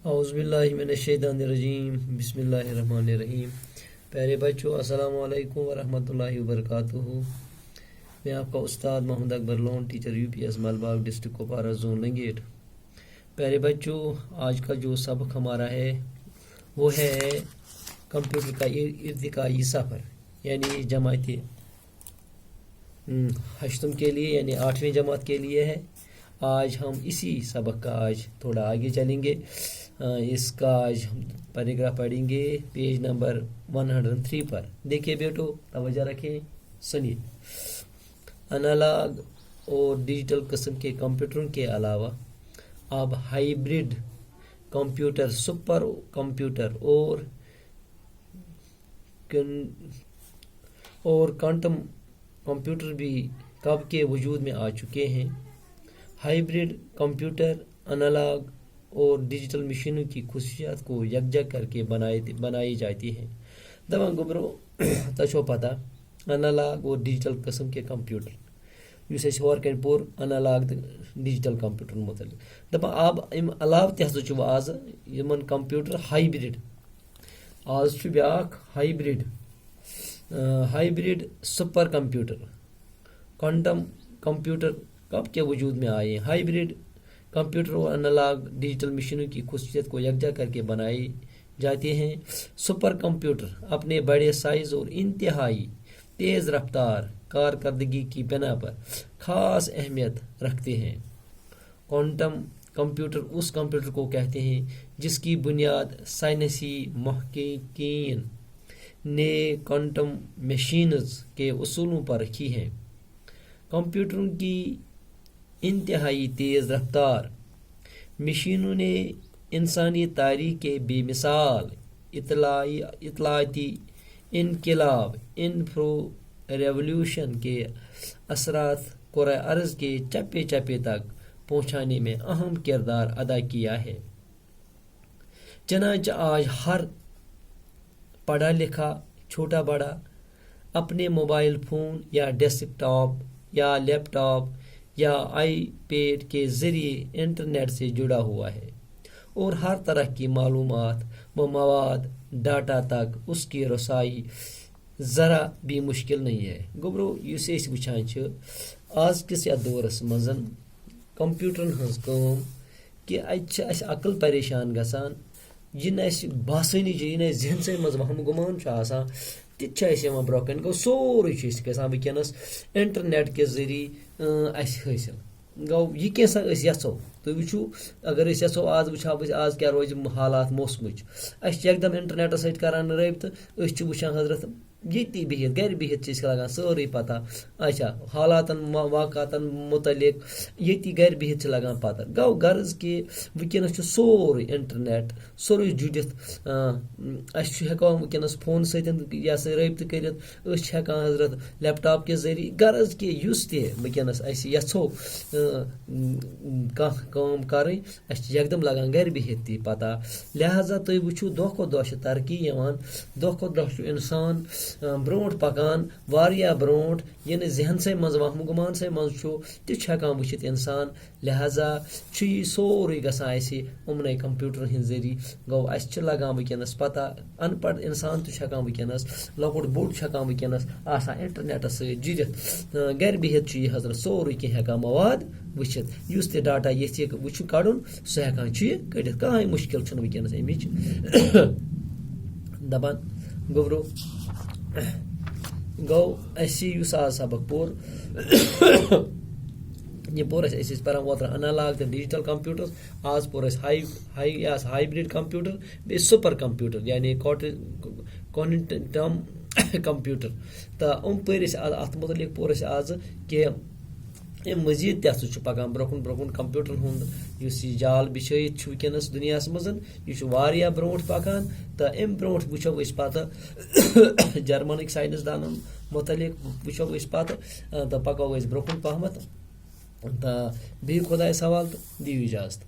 اعوذ باللہ من الشیطان الرجیم بسم اللہ الرحمن الرحیم. پیارے بچوں، السلام علیکم ورحمۃ اللہ وبرکاتہ. میں آپ کا استاد Mohammad Akbar Lone, teacher UPS Malbagh, district Kupwara, zone Langate. پیارے بچوں، آج کا جو سبق ہمارا ہے وہ ہے کمپیوٹر کا ارتقائی سفر، یعنی جماعت ہشتم کے لیے، یعنی 8ویں جماعت کے لیے ہے. آج ہم اسی سبق کا آج تھوڑا آگے چلیں گے. اس کا آج ہم پیراگراف پڑھیں گے پیج نمبر 103 پر. دیکھیے بیٹو، توجہ رکھیں، سنیے. انالاگ اور ڈیجیٹل قسم کے کمپیوٹروں کے علاوہ اب ہائبرڈ کمپیوٹر، سپر کمپیوٹر اور کوانٹم کمپیوٹر بھی کب کے وجود میں آ چکے ہیں. ہائبرڈ کمپیوٹر انالاگ اور ڈیجیٹل مشینوں کی خصوصیات کو یکجا کر کے بنائی جاتی ہیں. دپان گوبرو تچو پتہ انالاگ اور ڈیجیٹل قسم کے کمپیوٹر یس اس ہور کن پور انالاگ ڈیجیٹل کمپیوٹر متعلق. دپان اب ام علاوہ تہ ہسا چھ آز یمن کمپیوٹر ہائبرڈ. آز چھ بیاکھ hybrid super computer, quantum computer کب کے وجود میں آئے. ہائبرڈ کمپیوٹر اور انالاگ ڈیجیٹل مشینوں کی خصوصیت کو یکجا کر کے بنائے جاتے ہیں. سپر کمپیوٹر اپنے بڑے سائز اور انتہائی تیز رفتار کارکردگی کی بنا پر خاص اہمیت رکھتے ہیں. کوانٹم کمپیوٹر اس کمپیوٹر کو کہتے ہیں جس کی بنیاد سائنسی محققین نے کوانٹم مشینز کے اصولوں پر رکھی ہے. کمپیوٹروں کی انتہائی تیز رفتار مشینوں نے انسانی تاریخ کے بے مثال اطلاعاتی انقلاب، انفو ریولوشن کے اثرات کرۂ ارض کے چپے چپے تک پہنچانے میں اہم کردار ادا کیا ہے. چنانچہ آج ہر پڑھا لکھا چھوٹا بڑا اپنے موبائل فون یا ڈیسک ٹاپ یا لیپ ٹاپ یا آئی پیڈ کے ذریعے انٹرنیٹ سے جڑا ہوا ہے، اور ہر طرح کی معلومات و مواد ڈاٹا تک اس کی رسائی ذرا بھی مشکل نہیں ہے. گوبرو یس اس وچھان چھ آز کس یا دورس مزن کمپیوٹرن ہنز کام کہ اتھ اس عقل پریشان گژھان، یہ نہ اس باسانی چھ، یہ نہ ذہنسے مز وہم گمان چھ آسان، تہ یوان برو کن گو سورے گژھان ونکس انٹرنیٹ کے ذریعے اس حاصل. گو یہ کیسا یژھو تھی وچھو، اگر یژھو آز وچھا آز کیا روز حالات موسمچ، اس یکدم انٹرنیٹس سۭتۍ کران رٲبطہٕ، أسۍ وچھان حضرت یتی بہت گھر بہت لگان سٲرٕے پتہ. اچھا حالاتن واقعاتن متعلق یتی گھر بہت لگان پتہ. گو غرض کہ ونکس سورے انٹرنیٹ سورے جڑتھ، ہیکو ونکس فون ستۍ یہ سا رٲبطہٕ کٔرِتھ، أسۍ ہیکان حضرت لیپ ٹاپ کے ذریعے. غرض کہ یُس تہِ ونکس اس یژھو کانٛہہ کٲم کرٕنۍ، اس چھِ یکدم لگان گھر بہت تہِ پتہ. لہذا تُہۍ وٕچھو دۄہ کھۄتہٕ دۄہ چھِ ترقی یِوان، دۄہ کھۄتہٕ دۄہ چھُ انسان برونٹ پکان واریاہ برونٹ، یعنی ذہنسے مز وہم گمانسے مز چھُ تہِ چھُ ہیکان وٕچھِتھ انسان. لہذا چھُ یہ سورے گژھان اسہِ یِمنٕے کمپیوٹرن ہٕنٛدۍ ذریعے. گو اسہِ چھِ لگان ونکس پتہ، ان پڑھ انسان تہِ چھُ ہیکان ونکس، لۄکُٹ بوٚڑ چھُ ہیکان ونکس آسان انٹرنیٹس سۭتۍ جُڑِتھ، گھر بہت چھُ یہ حضرت سورے کینٛہہ ہیکان مواد وٕچھِتھ. یُس تہِ ڈاٹا یژھِ وٕچھ کڑُن سُہ ہیکان چھُ یہِ کٔڑِتھ، کٕہٕنۍ مشکل چھُنہٕ ونکس امِچ. دپان گوبرو گو اسی یُس آز سبق پوٚر یہ پوٚر اَسہِ ٲسۍ پران اوترٕ انالاگ تہٕ ڈیجیٹل کمپیوٹر، آز پوٚر اَسہِ ہایبرڈ کمپیوٹر بیٚیہِ سپر کمپیوٹر یعنی کوانٹم کمپیوٹر. تہٕ پٔرۍ اَسہِ اتھ متعلق پوٚر اَسہِ آز کہ امہِ مزید تہِ ہسا چھُ پکان برونٛہہ کُن کمپیوٹرن ہُنٛد یُس یہِ جال بچھٲیِتھ چھُ ونکس دُنیاہس منٛز، یہِ چھُ واریاہ برونٛٹھ پکان. تہٕ امہِ برونٛٹھ وٕچھو أسۍ پتہٕ جرمنٕکۍ ساینس دانن متعلق وٕچھو أسۍ پتہٕ، تہٕ پکو أسۍ برونٛہہ کُن پہمتھ. تہٕ بِہِو خۄدایس حوالہٕ تہٕ دِیِو اجازت.